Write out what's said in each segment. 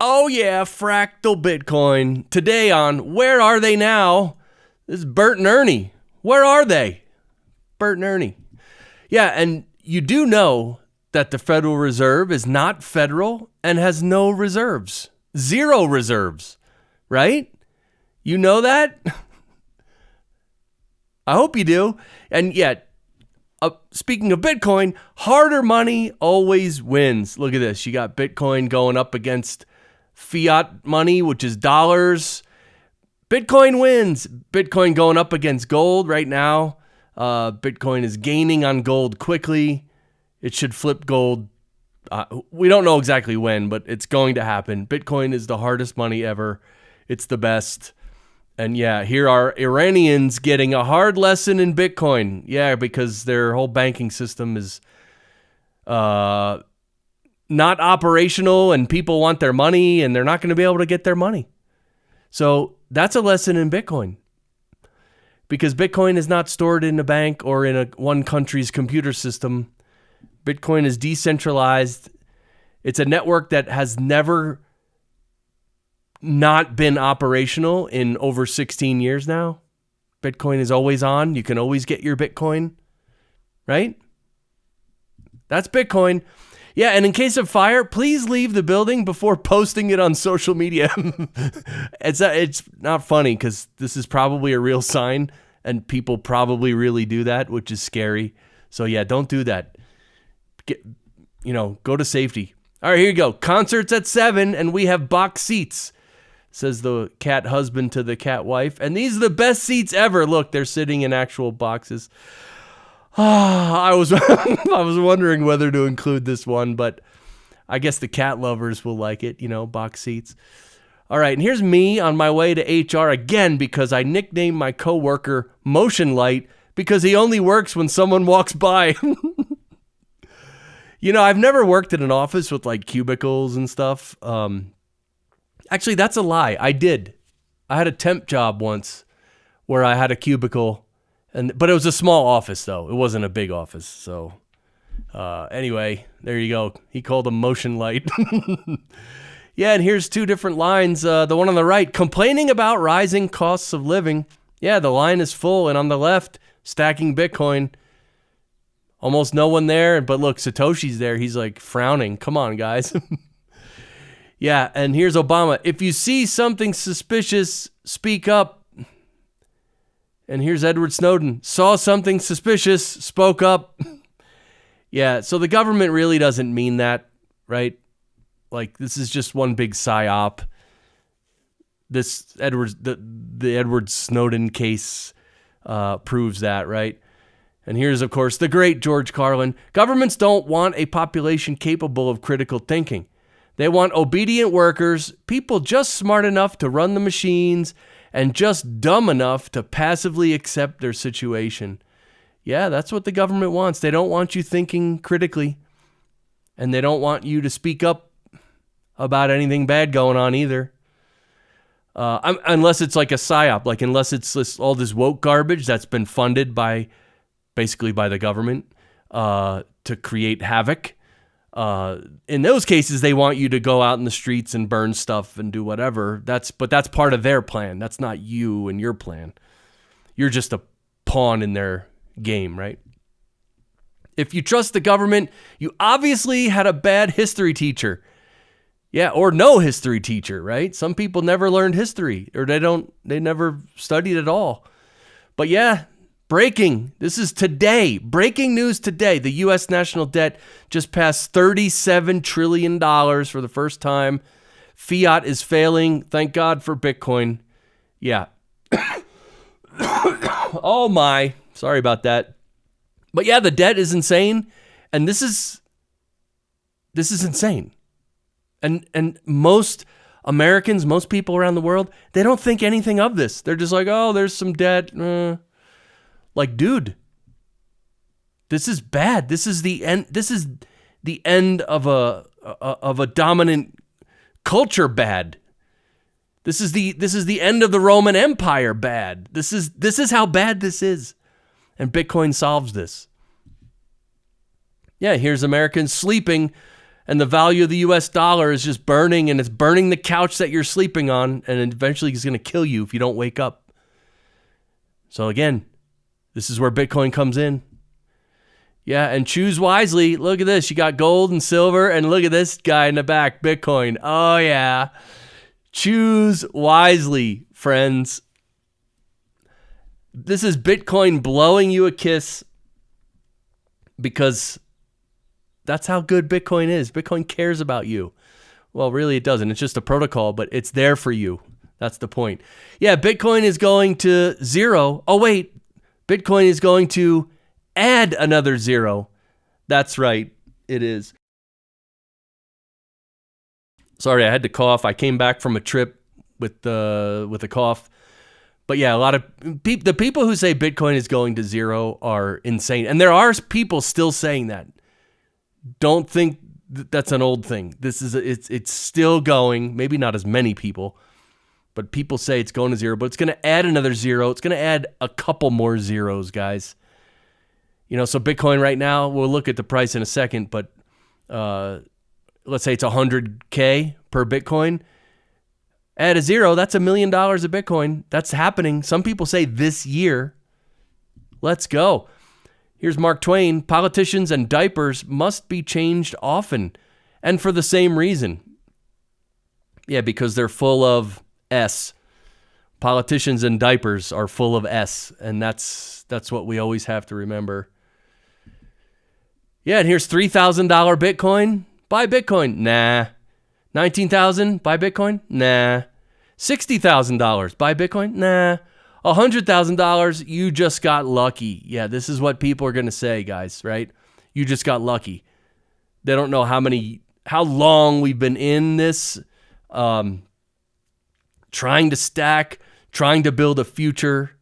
Oh yeah, fractal Bitcoin. Today on Where Are They Now? This is Bert and Ernie. Where are they? Bert and Ernie. Yeah, and you do know that the Federal Reserve is not federal and has no reserves. Zero reserves, right? You know that? I hope you do. And yet, speaking of Bitcoin, harder money always wins. Look at this. You got Bitcoin going up against fiat money, which is dollars. Bitcoin wins. Bitcoin going up against gold right now. Bitcoin is gaining on gold quickly. It should flip gold. We don't know exactly when, but it's going to happen. Bitcoin is the hardest money ever. It's the best. And yeah, here are Iranians getting a hard lesson in Bitcoin. Yeah, because their whole banking system is not operational and people want their money and they're not going to be able to get their money. So that's a lesson in Bitcoin. Because Bitcoin is not stored in a bank or in one country's computer system. Bitcoin is decentralized. It's a network that has never not been operational in over 16 years now. Bitcoin is always on. You can always get your Bitcoin, right? That's Bitcoin. Yeah, and in case of fire, please leave the building before posting it on social media. It's not funny because this is probably a real sign and people probably really do that, which is scary. So yeah, don't do that. Go to safety. All right, here you go. Concerts at 7 and we have box seats, says the cat husband to the cat wife. And these are the best seats ever. Look, they're sitting in actual boxes. I was wondering whether to include this one, but I guess the cat lovers will like it, box seats. All right, and here's me on my way to HR again because I nicknamed my coworker Motion Light because he only works when someone walks by. I've never worked in an office with like cubicles and stuff. Actually, that's a lie. I did. I had a temp job once where I had a cubicle. But it was a small office, though. It wasn't a big office. So anyway, there you go. He called him Motion Light. Yeah, and here's two different lines. The one on the right, complaining about rising costs of living. Yeah, the line is full. And on the left, stacking Bitcoin. Almost no one there. But look, Satoshi's there. He's like frowning. Come on, guys. Yeah, and here's Obama. If you see something suspicious, speak up. And here's Edward Snowden. Saw something suspicious, spoke up. Yeah, so the government really doesn't mean that, right? Like, this is just one big psyop. The Edward Snowden case proves that, right? And here's, of course, the great George Carlin. Governments don't want a population capable of critical thinking. They want obedient workers, people just smart enough to run the machines and just dumb enough to passively accept their situation. Yeah, that's what the government wants. They don't want you thinking critically. And they don't want you to speak up about anything bad going on either. Unless it's like a psyop, like unless it's all this woke garbage that's been funded basically by the government to create havoc. In those cases, they want you to go out in the streets and burn stuff and do whatever. But that's part of their plan. That's not you and your plan. You're just a pawn in their game, right? If you trust the government, you obviously had a bad history teacher. Yeah, or no history teacher, right? Some people never learned history or they never studied at all. But yeah, breaking. This is today. Breaking news today. The U.S. national debt just passed $37 trillion for the first time. Fiat is failing. Thank God for Bitcoin. Yeah. Oh my. Sorry about that. But yeah, the debt is insane. And this is insane. And most Americans, most people around the world, they don't think anything of this. They're just like, oh, there's some debt. Like, dude, this is bad. This is the end. This is the end of a dominant culture. Bad. This is the end of the Roman Empire. Bad. This is how bad this is, and Bitcoin solves this. Yeah, here's Americans sleeping And the value of the US dollar is just burning, and it's burning the couch that you're sleeping on, and eventually it's going to kill you if you don't wake up. So again, this is where Bitcoin comes in. Yeah, and choose wisely. Look at this. You got gold and silver, and look at this guy in the back, Bitcoin. Oh, yeah. Choose wisely, friends. This is Bitcoin blowing you a kiss because that's how good Bitcoin is. Bitcoin cares about you. Well, really, it doesn't. It's just a protocol, but it's there for you. That's the point. Yeah, Bitcoin is going to zero. Oh, wait. Bitcoin is going to add another zero. That's right. It is. Sorry, I had to cough. I came back from a trip with a cough. But yeah, a lot of the people who say Bitcoin is going to zero are insane. And there are people still saying that. Don't think that's an old thing. It's still going. Maybe not as many people, but people say it's going to zero. But it's going to add another zero. It's going to add a couple more zeros, guys. So Bitcoin right now, we'll look at the price in a second, but let's say it's $100K per Bitcoin. Add a zero, that's $1 million of Bitcoin. That's happening. Some people say this year. Let's go. Here's Mark Twain. Politicians and diapers must be changed often, and for the same reason. Yeah, because they're full of S. Politicians and diapers are full of S, and that's what we always have to remember. Yeah, and here's $3,000 Bitcoin. Buy Bitcoin. Nah. $19,000. Buy Bitcoin. Nah. $60,000. Buy Bitcoin. Nah. $100,000. You just got lucky. Yeah, this is what people are going to say, guys, right? You just got lucky. They don't know how long we've been in this, trying to stack, trying to build a future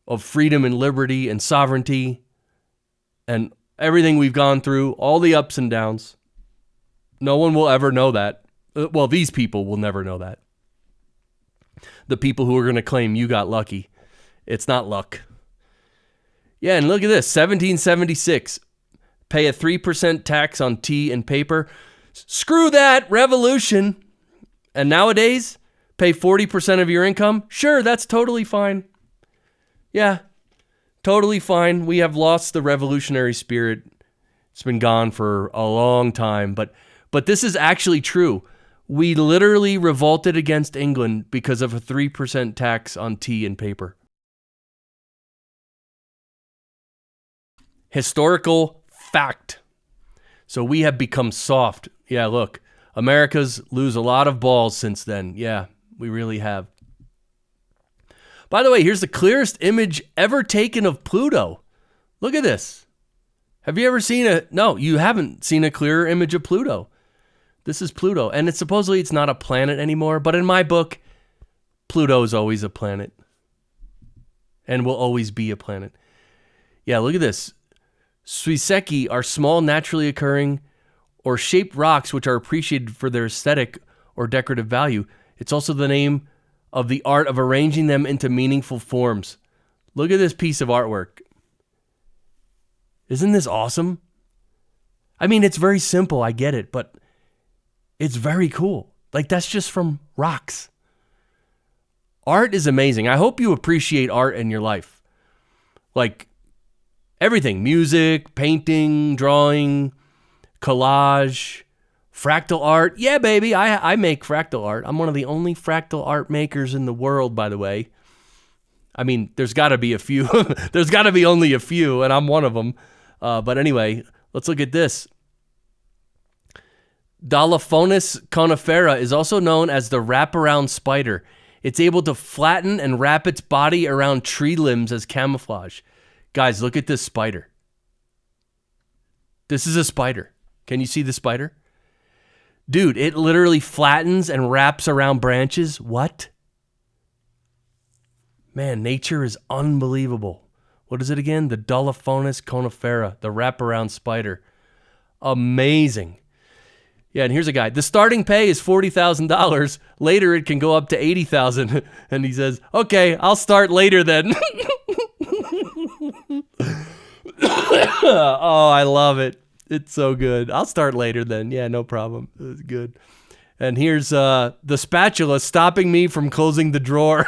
of freedom and liberty and sovereignty and everything we've gone through, all the ups and downs. No one will ever know that. Well, these people will never know that. The people who are going to claim you got lucky. It's not luck. Yeah, and look at this. 1776. Pay a 3% tax on tea and paper. Screw that. Revolution. And nowadays, pay 40% of your income. Sure, that's totally fine. Yeah, totally fine. We have lost the revolutionary spirit. It's been gone for a long time. But this is actually true. We literally revolted against England because of a 3% tax on tea and paper. Historical fact. So we have become soft. Yeah, look, America's lose a lot of balls since then. Yeah, we really have. By the way, here's the clearest image ever taken of Pluto. Look at this. Have you ever seen no, you haven't seen a clearer image of Pluto. This is Pluto, and it's supposedly not a planet anymore, but in my book, Pluto is always a planet and will always be a planet. Yeah, look at this. Suiseki are small, naturally occurring or shaped rocks which are appreciated for their aesthetic or decorative value. It's also the name of the art of arranging them into meaningful forms. Look at this piece of artwork. Isn't this awesome? I mean, it's very simple, I get it, but it's very cool. Like, that's just from rocks. Art is amazing. I hope you appreciate art in your life. Like, everything. Music, painting, drawing, collage, fractal art. Yeah, baby, I make fractal art. I'm one of the only fractal art makers in the world, by the way. I mean, there's got to be a few. There's got to be only a few, and I'm one of them. But anyway, let's look at this. Dolophonus conifera is also known as the wraparound spider. It's able to flatten and wrap its body around tree limbs as camouflage. Guys, look at this spider. This is a spider. Can you see the spider? Dude, it literally flattens and wraps around branches. What? Man, nature is unbelievable. What is it again? The Dolophonus conifera, the wraparound spider. Amazing. Yeah, and here's a guy. The starting pay is $40,000. Later, it can go up to $80,000. And he says, okay, I'll start later then. Oh, I love it. It's so good. I'll start later then. Yeah, no problem. It's good. And here's the spatula stopping me from closing the drawer.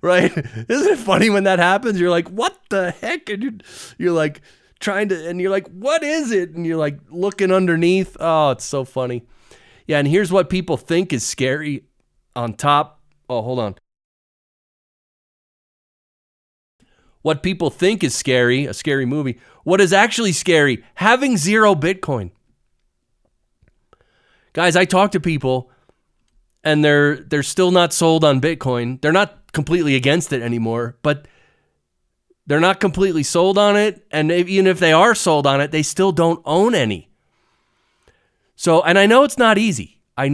Right? Isn't it funny when that happens? You're like, what the heck? And you're like trying to, and you're like, what is it? And you're like looking underneath. Oh, it's so funny. Yeah, and here's what people think is scary on top. Oh, hold on. What people think is scary, a scary movie. What is actually scary? Having zero Bitcoin. Guys, I talk to people and they're still not sold on Bitcoin. They're not completely against it anymore, but they're not completely sold on it. And even if they are sold on it, they still don't own any. So, and I know it's not easy. A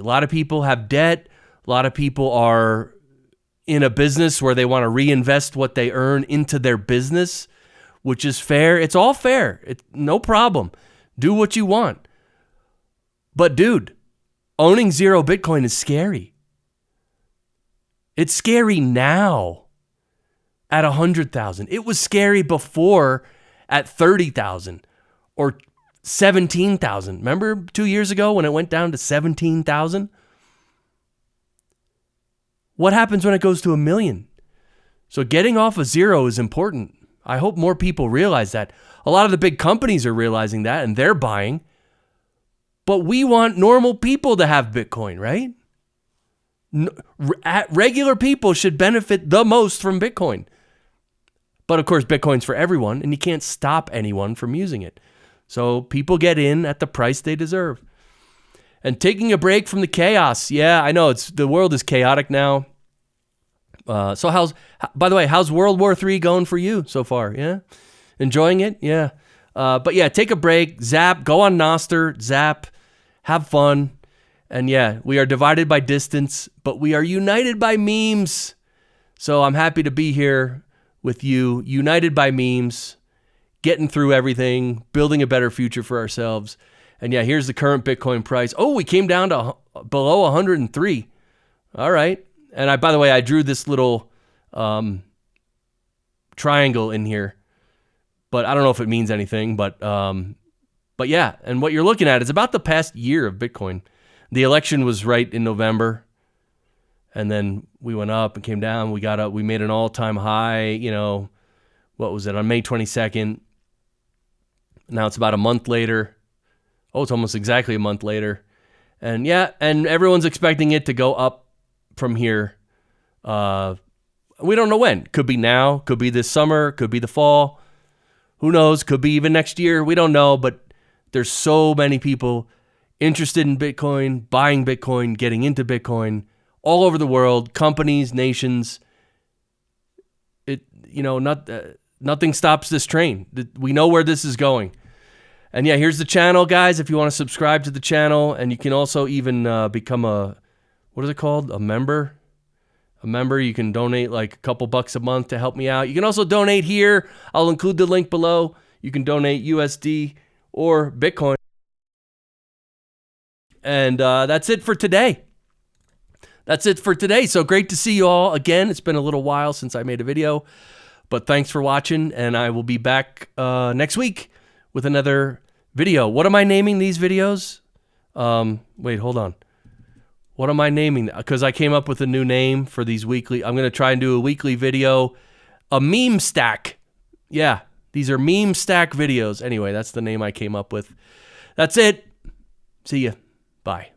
lot of people have debt. A lot of people are in a business where they want to reinvest what they earn into their business, which is fair. It's all fair. It's no problem. Do what you want. But dude, owning zero Bitcoin is scary. It's scary now at 100,000. It was scary before at 30,000 or 17,000. Remember 2 years ago when it went down to 17,000? What happens when it goes to 1 million? So getting off of zero is important. I hope more people realize that. A lot of the big companies are realizing that and they're buying. But we want normal people to have Bitcoin, right? Regular people should benefit the most from Bitcoin. But of course, Bitcoin's for everyone and you can't stop anyone from using it. So people get in at the price they deserve. And taking a break from the chaos. Yeah, I know the world is chaotic now. So by the way, how's World War III going for you so far? Yeah, enjoying it? Yeah. But yeah, take a break, zap, go on Nostr, zap, have fun. And yeah, we are divided by distance, but we are united by memes. So I'm happy to be here with you, united by memes, getting through everything, building a better future for ourselves. And yeah, here's the current Bitcoin price. Oh, we came down to below 103. All right. And by the way, I drew this little triangle in here, but I don't know if it means anything. But yeah, and what you're looking at is about the past year of Bitcoin. The election was right in November, and then we went up and came down. We got up. We made an all-time high. You know, what was it on May 22nd? Now it's about a month later. Oh, it's almost exactly a month later. And yeah, and everyone's expecting it to go up from here. We don't know when. Could be now, could be this summer, could be the fall. Who knows? Could be even next year. We don't know, but there's so many people interested in Bitcoin, buying Bitcoin, getting into Bitcoin all over the world, companies, nations. Nothing stops this train. We know where this is going. And yeah, here's the channel, guys, if you want to subscribe to the channel. And you can also even become a member. A member, you can donate like a couple bucks a month to help me out. You can also donate here. I'll include the link below. You can donate USD or Bitcoin. And that's it for today. So great to see you all again. It's been a little while since I made a video, but thanks for watching. And I will be back next week with another video. What am I naming these videos? Wait, hold on. What am I naming? Because I came up with a new name for these weekly. I'm going to try and do a weekly video. A meme stack. Yeah, these are meme stack videos. Anyway, that's the name I came up with. That's it. See ya. Bye.